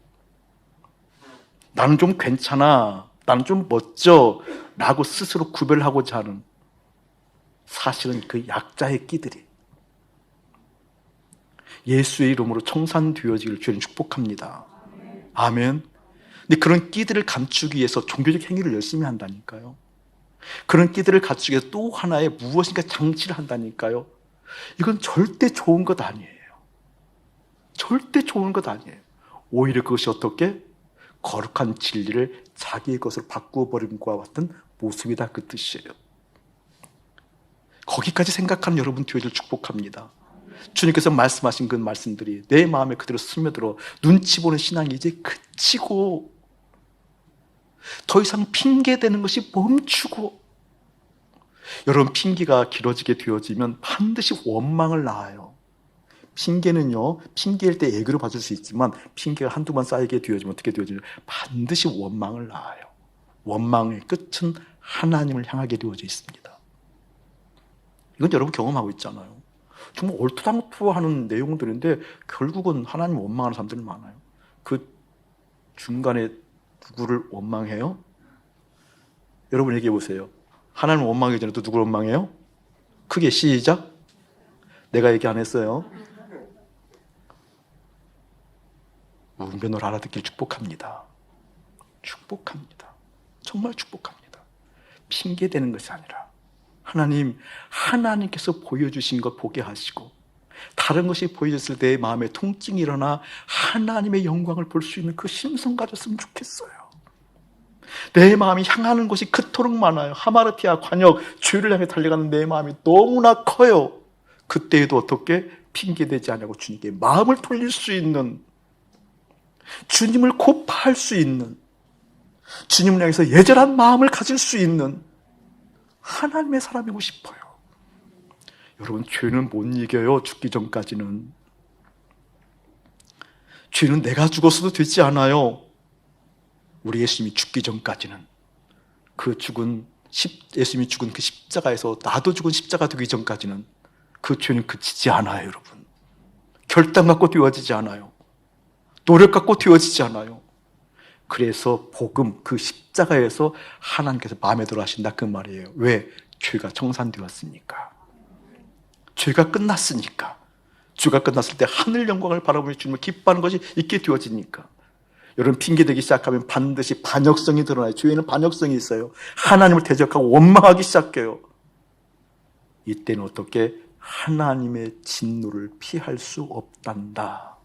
나는 좀 괜찮아, 나는 좀 멋져 라고 스스로 구별하고자 하는 사실은 그 약자의 끼들이 예수의 이름으로 청산되어지기를 주님 축복합니다. 아멘. 근데 그런 끼들을 감추기 위해서 종교적 행위를 열심히 한다니까요. 그런 끼들을 갖추기 위해서 또 하나의 무엇인가 장치를 한다니까요. 이건 절대 좋은 것 아니에요. 절대 좋은 것 아니에요. 오히려 그것이 어떻게? 거룩한 진리를 자기의 것으로 바꾸어 버린 것과 같은 모습이다 그 뜻이에요. 거기까지 생각하는 여러분 되기를 축복합니다. 주님께서 말씀하신 그 말씀들이 내 마음에 그대로 스며들어 눈치 보는 신앙이 이제 그치고 더 이상 핑계대는 것이 멈추고, 여러분 핑계가 길어지게 되어지면 반드시 원망을 낳아요. 핑계는요, 핑계일 때 애교로 봐줄 수 있지만 핑계가 한두 번 쌓이게 되어지면 어떻게 되어지냐면 반드시 원망을 낳아요. 원망의 끝은 하나님을 향하게 되어져 있습니다. 이건 여러분 경험하고 있잖아요. 정말 얼토당토하는 내용들인데 결국은 하나님 원망하는 사람들이 많아요. 그 중간에 누구를 원망해요? 여러분 얘기해 보세요. 하나님 원망하기 전에 또 누구를 원망해요? 크게 시작. 내가 얘기 안 했어요. 운변을 알아듣길 축복합니다. 축복합니다. 정말 축복합니다. 핑계대는 것이 아니라 하나님께서 보여주신 것 보게 하시고 다른 것이 보여졌을 때 마음에 통증이 일어나 하나님의 영광을 볼 수 있는 그 심성 가졌으면 좋겠어요. 내 마음이 향하는 곳이 그토록 많아요. 하마르티아 관역, 주를 향해 달려가는 내 마음이 너무나 커요. 그때에도 어떻게 핑계대지 않냐고 주님께 마음을 돌릴 수 있는, 주님을 고파할 수 있는, 주님을 향해서 예절한 마음을 가질 수 있는 하나님의 사람이고 싶어요. 여러분, 죄는 못 이겨요. 죽기 전까지는. 죄는 내가 죽었어도 되지 않아요. 우리 예수님이 죽기 전까지는 예수님이 죽은 그 십자가에서 나도 죽은 십자가 되기 전까지는 그 죄는 그치지 않아요. 여러분, 결단 갖고 되어지지 않아요. 노력 갖고 되어지지 않아요. 그래서 복음, 그 십자가에서 하나님께서 마음에 들어 하신다, 그 말이에요. 왜? 죄가 청산되었으니까. 죄가 끝났으니까. 죄가 끝났을 때 하늘 영광을 바라보며 주님을 기뻐하는 것이 있게 되어지니까. 여러분, 핑계대기 시작하면 반드시 반역성이 드러나요. 죄에는 반역성이 있어요. 하나님을 대적하고 원망하기 시작해요. 이때는 어떻게? 하나님의 진노를 피할 수 없단다.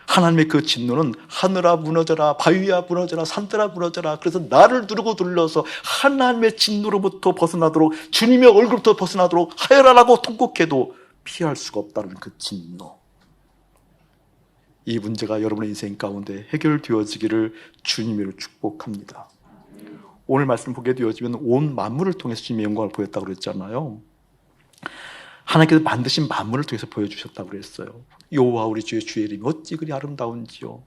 하나님의 그 진노는 하늘아 무너져라, 바위야 무너져라, 산들아 무너져라. 그래서 나를 누르고 눌러서 하나님의 진노로부터 벗어나도록, 주님의 얼굴부터 벗어나도록 하여라라고 통곡해도 피할 수가 없다는 그 진노. 이 문제가 여러분의 인생 가운데 해결되어지기를 주님으로 축복합니다. 오늘 말씀 보게 되어지면 온 만물을 통해서 주님의 영광을 보였다고 그랬잖아요. 하나님께서 만드신 만물을 통해서 보여주셨다고 그랬어요. 여호와 우리 주의 주의 이름이 어찌 그리 아름다운지요.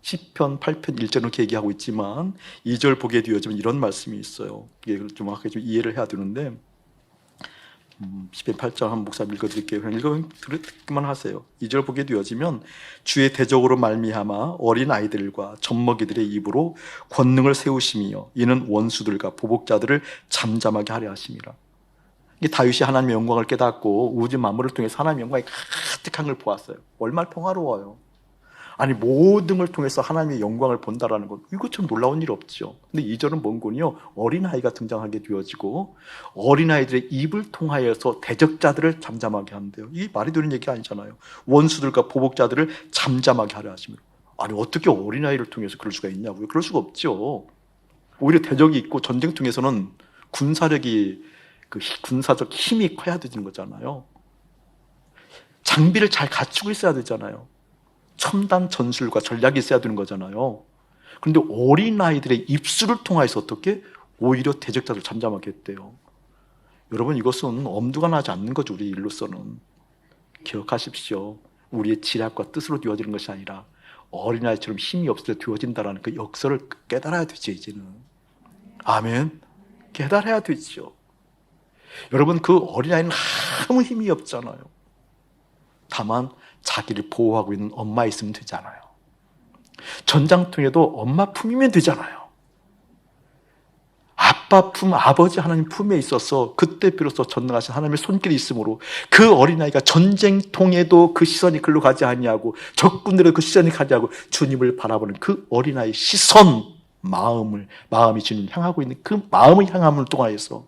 시편 8편 1절은 그렇게 얘기하고 있지만 2절 보게 되어지면 이런 말씀이 있어요. 이게 정확하게 좀 이해를 해야 되는데, 시편 8절 한번 목사님 읽어드릴게요. 그냥 듣기만 하세요. 2절 보게 되어지면 주의 대적으로 말미암아 어린 아이들과 젖먹이들의 입으로 권능을 세우심이요 이는 원수들과 보복자들을 잠잠하게 하려 하심이라. 이게 다윗이 하나님의 영광을 깨닫고 우주 만물을 통해서 하나님의 영광이 가득한 걸 보았어요. 얼마나 평화로워요. 아니, 모든 걸 통해서 하나님의 영광을 본다라는 것, 이것처럼 놀라운 일 없죠. 근데 2절은 뭔군요? 어린아이가 등장하게 되어지고 어린아이들의 입을 통하여서 대적자들을 잠잠하게 한대요. 이게 말이 되는 얘기가 아니잖아요. 원수들과 보복자들을 잠잠하게 하려 하십니다. 아니, 어떻게 어린아이를 통해서 그럴 수가 있냐고요? 그럴 수가 없죠. 오히려 대적이 있고 전쟁 통해서는 군사력이, 그 군사적 힘이 커야 되는 거잖아요. 장비를 잘 갖추고 있어야 되잖아요. 첨단 전술과 전략이 있어야 되는 거잖아요. 그런데 어린아이들의 입술을 통해서 어떻게? 오히려 대적자를 잠잠하게 했대요. 여러분, 이것은 엄두가 나지 않는 거죠. 우리 일로서는. 기억하십시오. 우리의 지략과 뜻으로 되어지는 것이 아니라 어린아이처럼 힘이 없을 때 되어진다는 그 역설을 깨달아야 되죠. 이제는. 아멘. 깨달아야 되죠. 여러분, 그 어린아이는 아무 힘이 없잖아요. 다만 자기를 보호하고 있는 엄마 있으면 되잖아요. 전장통에도 엄마 품이면 되잖아요. 아빠 품, 아버지 하나님 품에 있어서 그때 비로소 전능하신 하나님의 손길이 있으므로 그 어린아이가 전쟁통에도 그 시선이 글로 가지 아니하고 적군들의 그 시선이 가지 않고 주님을 바라보는 그 어린아이의 시선, 마음이 주님 향하고 있는 그 마음의 향함을 통하여서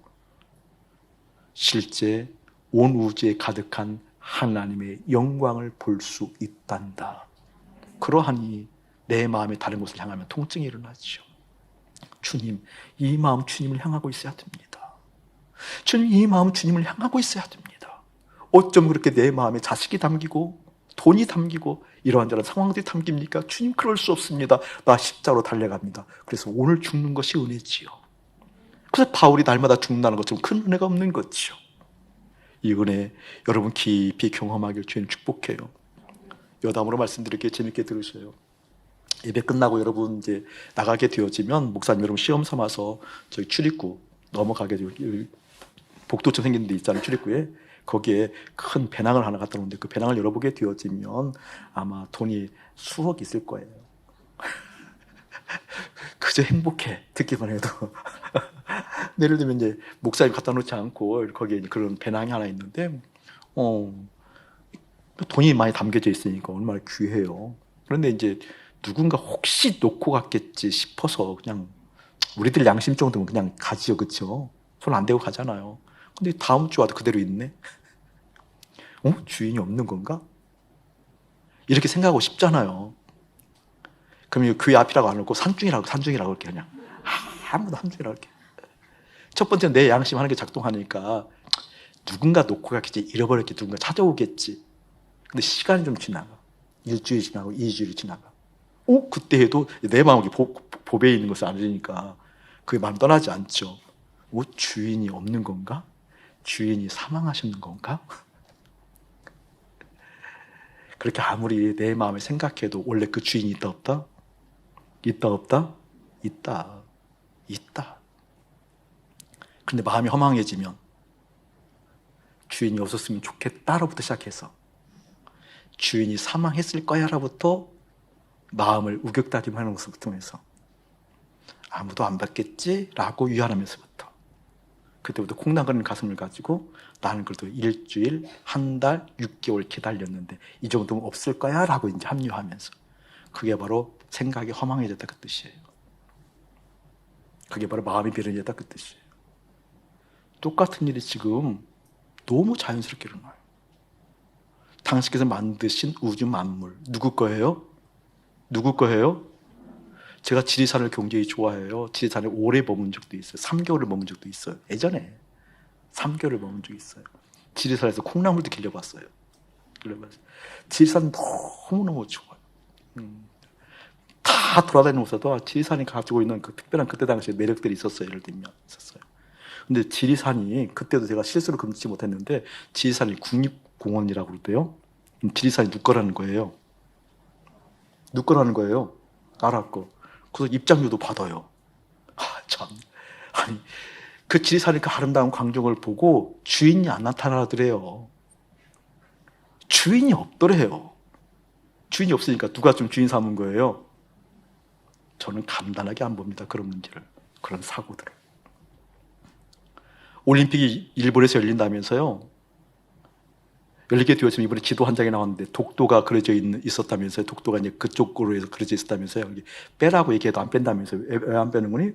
실제 온 우주에 가득한 하나님의 영광을 볼 수 있단다. 그러하니 내 마음에 다른 곳을 향하면 통증이 일어나죠. 주님, 이 마음 주님을 향하고 있어야 됩니다. 주님, 이 마음 주님을 향하고 있어야 됩니다. 어쩜 그렇게 내 마음에 자식이 담기고 돈이 담기고 이러한 저런 상황들이 담깁니까? 주님, 그럴 수 없습니다. 나 십자로 달려갑니다. 그래서 오늘 죽는 것이 은혜지요. 그래서 바울이 날마다 죽는다는 것처럼 큰 은혜가 없는 거죠. 이 은혜 여러분 깊이 경험하길 주님 축복해요. 여담으로 말씀드릴게요. 재밌게 들으셔요. 예배 끝나고 여러분 이제 나가게 되어지면 목사님 여러분 시험 삼아서 저희 출입구 넘어가게 되고 복도처럼 생긴 데 있잖아요. 출입구에 거기에 큰 배낭을 하나 갖다 놓는데 그 배낭을 열어보게 되어지면 아마 돈이 수억 있을 거예요. 그저 행복해 듣기만 해도. 예를 들면 이제 목사님 갖다 놓지 않고 거기에 그런 배낭이 하나 있는데 돈이 많이 담겨져 있으니까 얼마나 귀해요. 그런데 이제 누군가 혹시 놓고 갔겠지 싶어서 그냥 우리들 양심 정도면 그냥 가지요, 그쵸? 손 안 대고 가잖아요. 근데 다음 주 와도 그대로 있네? 주인이 없는 건가? 이렇게 생각하고 싶잖아요. 그러면 교회 앞이라고 안 하고 산중이라고 할게, 그냥. 아무도 산중이라고 할게. 첫 번째는 내 양심 하는 게 작동하니까 누군가 놓고 갔겠지, 잃어버렸겠지, 누군가 찾아오겠지. 근데 시간이 좀 지나가. 일주일이 지나고 2주일이 지나가. 그때 해도 내 마음이 보배에 있는 것을 알으니까 그게 마음 떠나지 않죠. 주인이 없는 건가? 주인이 사망하셨는 건가? 그렇게 아무리 내 마음에 생각해도 원래 그 주인이 있다 없다? 있다 없다? 있다. 있다. 근데 마음이 허망해지면 주인이 없었으면 좋겠다로부터 시작해서 주인이 사망했을 거야로부터 마음을 우격다짐하는 것을 통해서 아무도 안 받겠지라고 위안하면서부터 그때부터 콩나거리는 가슴을 가지고 나는 그래도 일주일, 한 달, 6개월 기다렸는데 이 정도면 없을 거야 라고 이제 합류하면서 그게 바로 생각이 허망해졌다 그 뜻이에요. 그게 바로 마음이 비련해졌다 그 뜻이에요. 똑같은 일이 지금 너무 자연스럽게 일어나요. 당신께서 만드신 우주 만물 누구 거예요? 누구 거예요? 제가 지리산을 굉장히 좋아해요. 지리산에 오래 머문 적도 있어요. 3개월을 머문 적도 있어요. 예전에 3개월을 머문 적이 있어요. 지리산에서 콩나물도 길러봤어요. 지리산 너무너무 좋아요. 다 돌아다니면서도 지리산이 가지고 있는 그 특별한 그때 당시에 매력들이 있었어요. 예를 들면 있었어요. 근데 지리산이 그때도 제가 실수로 금지 못했는데 지리산이 국립공원이라고 그러대요. 지리산이 누 거라는 거예요. 누 거라는 거예요. 알았고. 그래서 입장료도 받아요. 참. 아니, 그 지리산의 그 아름다운 광경을 보고 주인이 안 나타나더래요. 주인이 없더래요. 주인이 없으니까 누가 좀 주인 삼은 거예요? 저는 간단하게 안 봅니다. 그런 문제를. 그런 사고들을. 올림픽이 일본에서 열린다면서요. 열리게 되었지만 이번에 지도 한 장이 나왔는데 독도가 그려져 있었다면서요. 독도가 이제 그쪽으로 해서 그려져 있었다면서요. 빼라고 얘기해도 안 뺀다면서요. 왜 안 빼는 거니?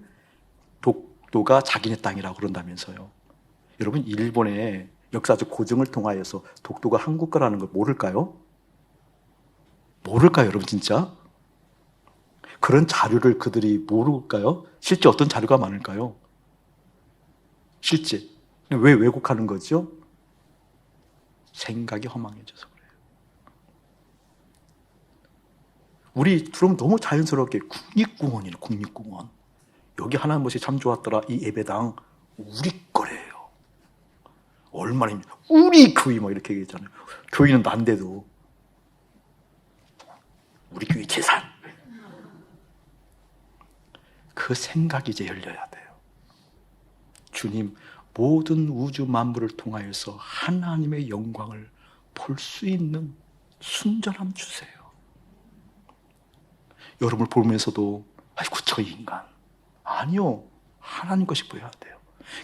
독도가 자기네 땅이라고 그런다면서요. 여러분 일본의 역사적 고증을 통하여서 독도가 한국 거라는 걸 모를까요? 모를까요, 여러분 진짜? 그런 자료를 그들이 모를까요? 실제 어떤 자료가 많을까요? 실제. 왜 왜곡하는 거죠? 생각이 허망해져서 그래요. 우리 그럼 너무 자연스럽게 국립공원이네, 국립공원. 여기 하나님 것이 참 좋았더라. 이 예배당 우리 거래요. 얼마나 우리 교회 뭐 이렇게 얘기했잖아요. 교회는 난데도 우리 교회 재산. 그 생각이 이제 열려야 돼요. 주님, 모든 우주 만물을 통하여서 하나님의 영광을 볼 수 있는 순전함 주세요. 여러분을 보면서도 아이고 저 인간. 아니요. 하나님 것이 보여야 돼요.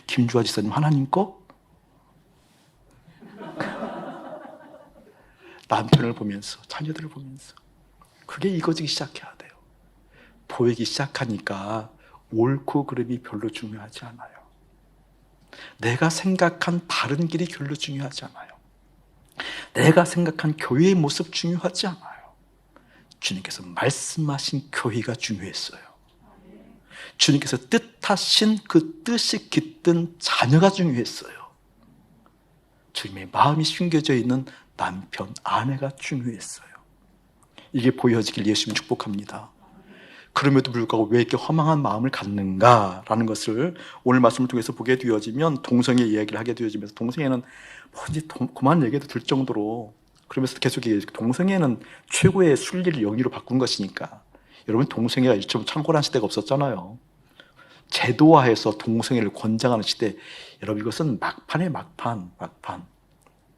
김주아 지사님 하나님 거? 남편을 보면서 자녀들을 보면서 그게 익어지기 시작해야 돼요. 보이기 시작하니까 옳고 그름이 별로 중요하지 않아요. 내가 생각한 바른 길이 별로 중요하지 않아요. 내가 생각한 교회의 모습 중요하지 않아요. 주님께서 말씀하신 교회가 중요했어요. 주님께서 뜻하신 그 뜻이 깃든 자녀가 중요했어요. 주님의 마음이 숨겨져 있는 남편, 아내가 중요했어요. 이게 보여지길 예수님 축복합니다. 그럼에도 불구하고 왜 이렇게 허망한 마음을 갖는가라는 것을 오늘 말씀을 통해서 보게 되어지면 동성애 이야기를 하게 되어지면서 동성애는 뭐지 그만 얘기해도 들 정도로 그러면서 계속 얘기해요. 동성애는 최고의 순리를 영리로 바꾼 것이니까. 여러분 동성애가 좀 창궐한 시대가 없었잖아요. 제도화해서 동성애를 권장하는 시대. 여러분 이것은 막판의 막판.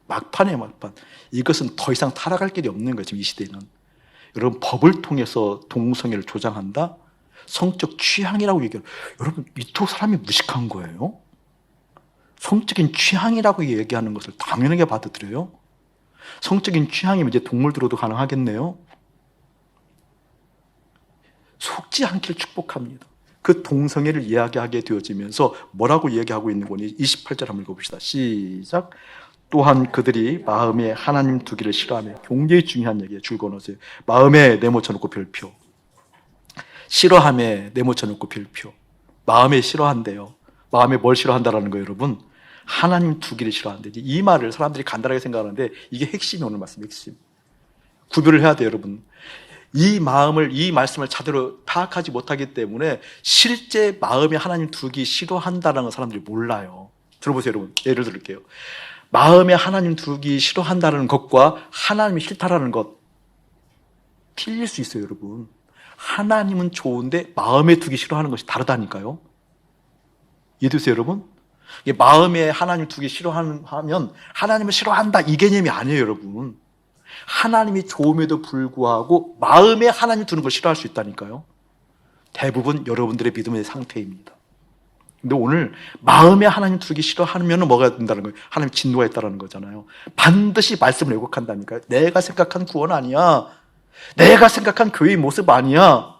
막판의 막판. 이것은 더 이상 타락할 길이 없는 거예요. 지금 이 시대는. 여러분 법을 통해서 동성애를 조장한다? 성적 취향이라고 얘기해요. 여러분 이쪽 사람이 무식한 거예요? 성적인 취향이라고 얘기하는 것을 당연하게 받아들여요? 성적인 취향이면 이제 동물들로도 가능하겠네요? 속지 않기를 축복합니다. 그 동성애를 이야기하게 되어지면서 뭐라고 이야기하고 있는 거니? 28절 한번 읽어봅시다. 시작. 또한 그들이 마음에 하나님 두기를 싫어하며, 굉장히 중요한 얘기예요. 줄 그어놓으세요. 마음에 내모쳐놓고 별표. 싫어함에 내모쳐놓고 별표. 마음에 싫어한대요. 마음에 뭘 싫어한다라는 거예요, 여러분? 하나님 두기를 싫어한대. 이 말을 사람들이 간단하게 생각하는데 이게 핵심이 오늘 말씀, 핵심. 구별을 해야 돼요, 여러분. 이 말씀을 제대로 파악하지 못하기 때문에 실제 마음에 하나님 두기 싫어한다는 걸 사람들이 몰라요. 들어보세요, 여러분. 예를 들을게요. 마음에 하나님 두기 싫어한다는 것과 하나님이 싫다라는 것 틀릴 수 있어요, 여러분. 하나님은 좋은데 마음에 두기 싫어하는 것이 다르다니까요. 이해되세요, 여러분? 마음에 하나님 두기 싫어하면 하나님을 싫어한다 이 개념이 아니에요, 여러분. 하나님이 좋음에도 불구하고 마음에 하나님 두는 걸 싫어할 수 있다니까요. 대부분 여러분들의 믿음의 상태입니다. 근데 오늘 마음에 하나님 두기 싫어하면 뭐가 된다는 거예요? 하나님 진노가 있다는 거잖아요. 반드시 말씀을 왜곡한다니까요. 내가 생각한 구원 아니야. 내가 생각한 교회의 모습 아니야.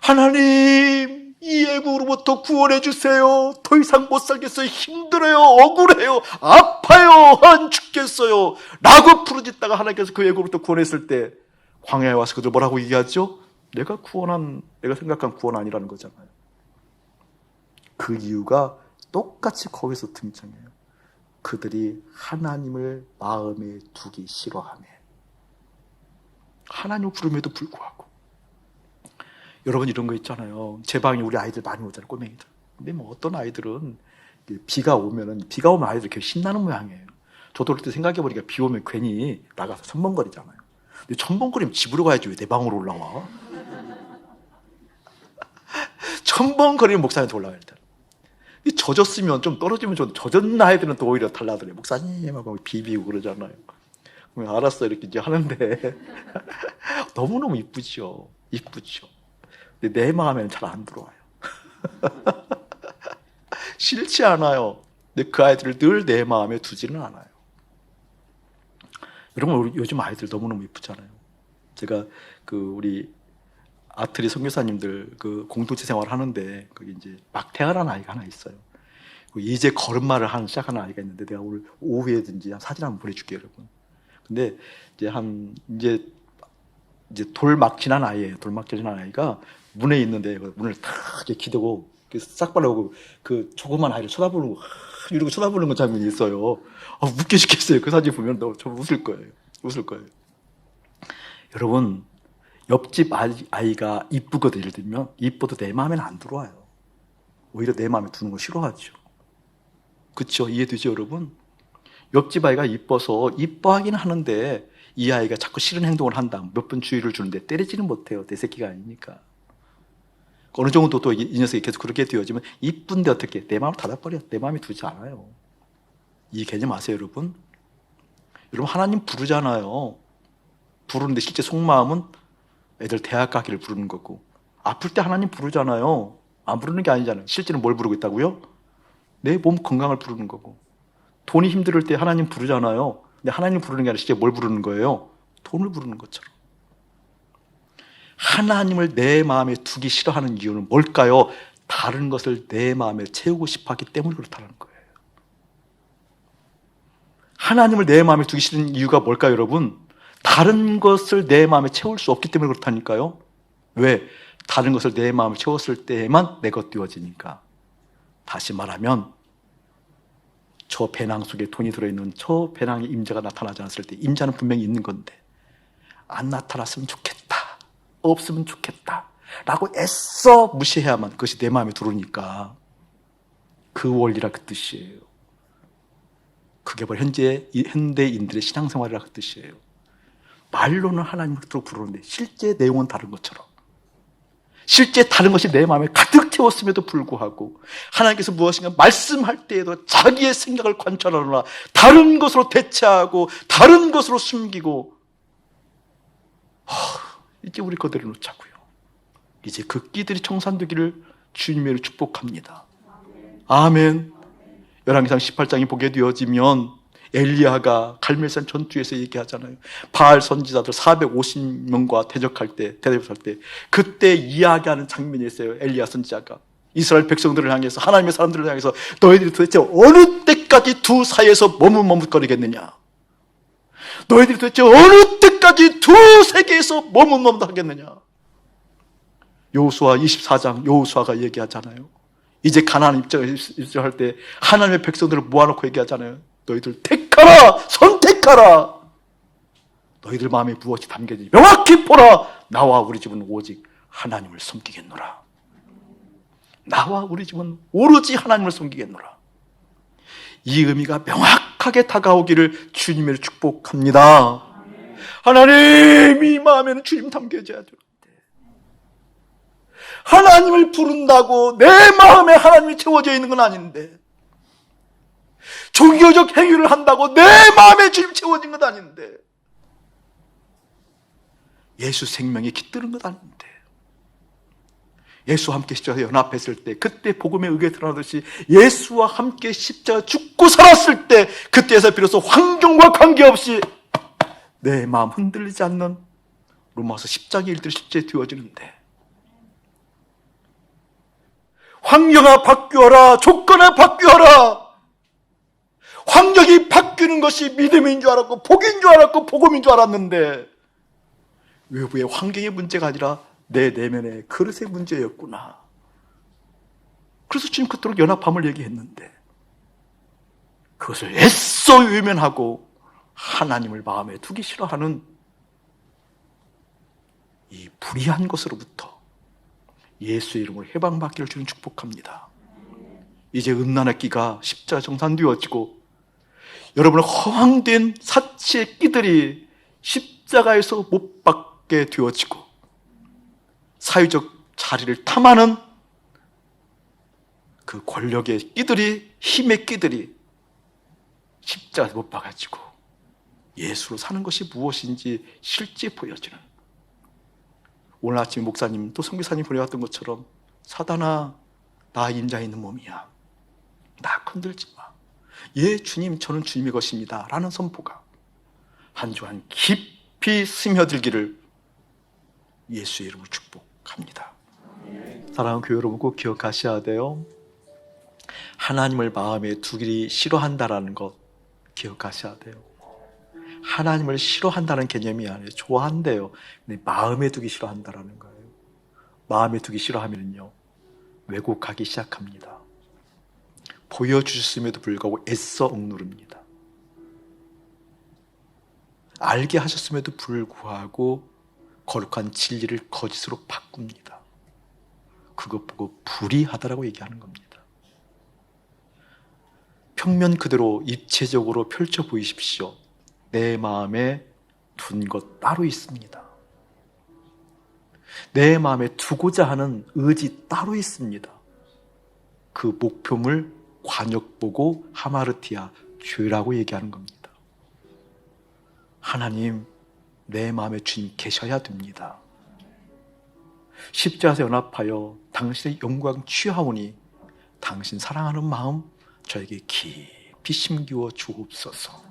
하나님, 이 애국으로부터 구원해 주세요. 더 이상 못 살겠어요. 힘들어요. 억울해요. 아파요. 안 죽겠어요. 라고 부르짖다가 하나님께서 그 애국으로부터 구원했을 때 광야에 와서 그들 뭐라고 얘기하죠? 내가 생각한 구원 아니라는 거잖아요. 그 이유가 똑같이 거기서 등장해요. 그들이 하나님을 마음에 두기 싫어하며, 하나님을 부름에도 불구하고. 여러분, 이런 거 있잖아요. 제 방에 우리 아이들 많이 오잖아요, 꼬맹이들. 근데 뭐 어떤 아이들은 비가 오면 아이들 이렇게 신나는 모양이에요. 저도 그럴 때 생각해보니까 비 오면 괜히 나가서 첨벙거리잖아요. 근데 첨벙거리면 집으로 가야지 왜 내 방으로 올라와? 첨벙거리면 목사님한테 올라와요, 일단. 젖었으면 좀 떨어지면 좀 젖은 아이들은 또 오히려 달라더래요. 목사님하고 비비고 그러잖아요. 그럼 알았어, 이렇게 이제 하는데. 너무너무 이쁘죠. 이쁘죠. 근데 내 마음에는 잘 안 들어와요. 싫지 않아요. 근데 그 아이들을 늘 내 마음에 두지는 않아요. 여러분, 요즘 아이들 너무너무 이쁘잖아요. 제가 우리 아트리 선교사님들 공동체 생활을 하는데 거기 이제 막태아라는 아이가 하나 있어요. 이제 걸음마를 시작하는 아이가 있는데 내가 오늘 오후에든지 사진 한번 보내줄게요, 여러분. 근데 이제 돌막 지난 아이예요. 돌막 지난 아이가 문에 있는데 문을 탁 이렇게 기대고 싹 바라보고 그 조그만 아이를 쳐다보는 거, 이러고 쳐다보는 거 장면이 있어요. 웃겨 죽겠어요. 그 사진 보면 저 웃을 거예요. 웃을 거예요. 여러분, 옆집 아이가 이쁘거든, 예를 들면 이뻐도 내 마음에는 안 들어와요. 오히려 내 마음에 두는 거 싫어하죠. 그쵸? 이해되죠, 여러분? 옆집 아이가 이뻐서 이뻐하긴 하는데 이 아이가 자꾸 싫은 행동을 한다. 몇 번 주의를 주는데 때리지는 못해요. 내 새끼가 아니니까. 어느 정도 또 이 녀석이 계속 그렇게 되어지면 이쁜데 어떻게 내 마음을 닫아버려. 내 마음에 두지 않아요. 이 개념 아세요, 여러분? 여러분, 하나님 부르잖아요. 부르는데 실제 속마음은 애들 대학 가기를 부르는 거고, 아플 때 하나님 부르잖아요. 안 부르는 게 아니잖아요. 실제는 뭘 부르고 있다고요? 내 몸 건강을 부르는 거고. 돈이 힘들 때 하나님 부르잖아요. 근데 하나님 부르는 게 아니라 실제 뭘 부르는 거예요? 돈을 부르는 것처럼. 하나님을 내 마음에 두기 싫어하는 이유는 뭘까요? 다른 것을 내 마음에 채우고 싶어 하기 때문에 그렇다는 거예요. 하나님을 내 마음에 두기 싫은 이유가 뭘까요, 여러분? 다른 것을 내 마음에 채울 수 없기 때문에 그렇다니까요. 왜? 다른 것을 내 마음을 채웠을 때에만 내 것 되어지니까. 다시 말하면 저 배낭 속에 돈이 들어있는 저 배낭에 임자가 나타나지 않았을 때, 임자는 분명히 있는 건데 안 나타났으면 좋겠다, 없으면 좋겠다 라고 애써 무시해야만 그것이 내 마음에 들어오니까. 그 원리라 그 뜻이에요. 그게 바로 현대인들의 신앙생활이라 그 뜻이에요. 말로는 하나님을 그토록 부르는데 실제 내용은 다른 것처럼, 실제 다른 것이 내 마음에 가득 채웠음에도 불구하고 하나님께서 무엇인가 말씀할 때에도 자기의 생각을 관찰하느라 다른 것으로 대체하고 다른 것으로 숨기고, 이제 우리 거 내려놓자고요. 이제 그 끼들이 청산되기를 주님으로 축복합니다. 아멘. 열왕기상 18장이 보게 되어지면 엘리야가 갈멜산 전투에서 얘기하잖아요. 바알 선지자들 450명과 대적할 때 그때 이야기하는 장면이 있어요. 엘리야 선지자가 이스라엘 백성들을 향해서, 하나님의 사람들을 향해서 너희들이 도대체 어느 때까지 두 사이에서 머뭇머뭇거리겠느냐, 너희들이 도대체 어느 때까지 두 세계에서 머뭇머뭇하겠느냐. 여호수아 24장 여호수아가 얘기하잖아요. 이제 가나안 입장할 때 하나님의 백성들을 모아놓고 얘기하잖아요. 너희들 택하라, 선택하라. 너희들 마음에 무엇이 담겨있는지 명확히 보라. 나와 우리 집은 오직 하나님을 섬기겠노라. 나와 우리 집은 오로지 하나님을 섬기겠노라. 이 의미가 명확하게 다가오기를 주님을 축복합니다. 하나님, 이 마음에는 주님 담겨져야 되는데, 하나님을 부른다고 내 마음에 하나님이 채워져 있는 건 아닌데, 종교적 행위를 한다고 내 마음에 주님 채워진 건 아닌데, 예수 생명이 깃드는 것 아닌데, 예수와 함께 십자가에 연합했을 때, 그때 복음의 의에 드러나듯이 예수와 함께 십자가 죽고 살았을 때, 그때에서 비로소 환경과 관계없이 내 마음 흔들리지 않는 로마서 10장의 일들이 실제 되어지는데, 환경아 바뀌어라, 조건아 바뀌어라. 환경이 바뀌는 것이 믿음인 줄 알았고 복인 줄 알았고 복음인 줄 알았는데, 외부의 환경의 문제가 아니라 내 내면의 그릇의 문제였구나. 그래서 주님 그토록 연합함을 얘기했는데, 그것을 애써 외면하고 하나님을 마음에 두기 싫어하는 이 불의한 것으로부터 예수의 이름으로 해방받기를 주님 축복합니다. 이제 음란의 끼가 십자가 정산되어지고, 여러분의 허황된 사치의 끼들이 십자가에서 못 박게 되어지고, 사회적 자리를 탐하는 그 권력의 끼들이, 힘의 끼들이 십자가에 못 박아지고 예수로 사는 것이 무엇인지 실제 보여지는, 오늘 아침 목사님 또 선교사님 보내왔던 것처럼, 사단아, 나 인자 있는 몸이야, 나 건들지 마, 예 주님, 저는 주님의 것입니다 라는 선포가 한 주간 깊이 스며들기를 예수의 이름으로 축복합니다. 사랑하는 교회 여러분, 꼭 기억하셔야 돼요. 하나님을 마음에 두기 싫어한다라는 것 기억하셔야 돼요. 하나님을 싫어한다는 개념이 아니에요. 좋아한대요. 근데 마음에 두기 싫어한다라는 거예요. 마음에 두기 싫어하면요, 왜곡하기 시작합니다. 보여주셨음에도 불구하고 애써 억누릅니다. 알게 하셨음에도 불구하고 거룩한 진리를 거짓으로 바꿉니다. 그것 보고 불의하다라고 얘기하는 겁니다. 평면 그대로 입체적으로 펼쳐 보이십시오. 내 마음에 둔 것 따로 있습니다. 내 마음에 두고자 하는 의지 따로 있습니다. 그 목표물 관역보고 하마르티아, 죄라고 얘기하는 겁니다. 하나님, 내 마음에 주님 계셔야 됩니다. 십자가에서 연합하여 당신의 영광 취하오니 당신 사랑하는 마음 저에게 깊이 심기워 주옵소서.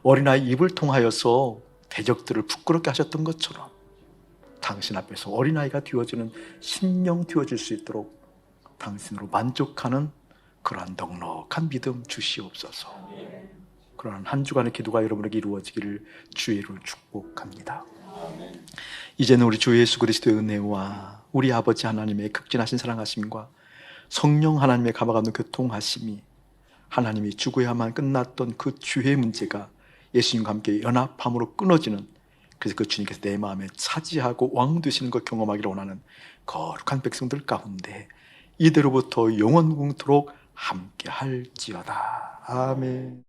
어린아이 입을 통하여서 대적들을 부끄럽게 하셨던 것처럼 당신 앞에서 어린아이가 되어지는 신령 되어질 수 있도록 당신으로 만족하는 그러한 넉넉한 믿음 주시옵소서. 그러한 한 주간의 기도가 여러분에게 이루어지기를 주의 이름으로 축복합니다. 이제는 우리 주 예수 그리스도의 은혜와 우리 아버지 하나님의 극진하신 사랑하심과 성령 하나님의 감화감동 교통하심이, 하나님이 죽어야만 끝났던 그 죄의 문제가 예수님과 함께 연합함으로 끊어지는, 그래서 그 주님께서 내 마음에 차지하고 왕 되시는 것 경험하기를 원하는 거룩한 백성들 가운데 이대로부터 영원궁토록 함께 할지어다. 아멘.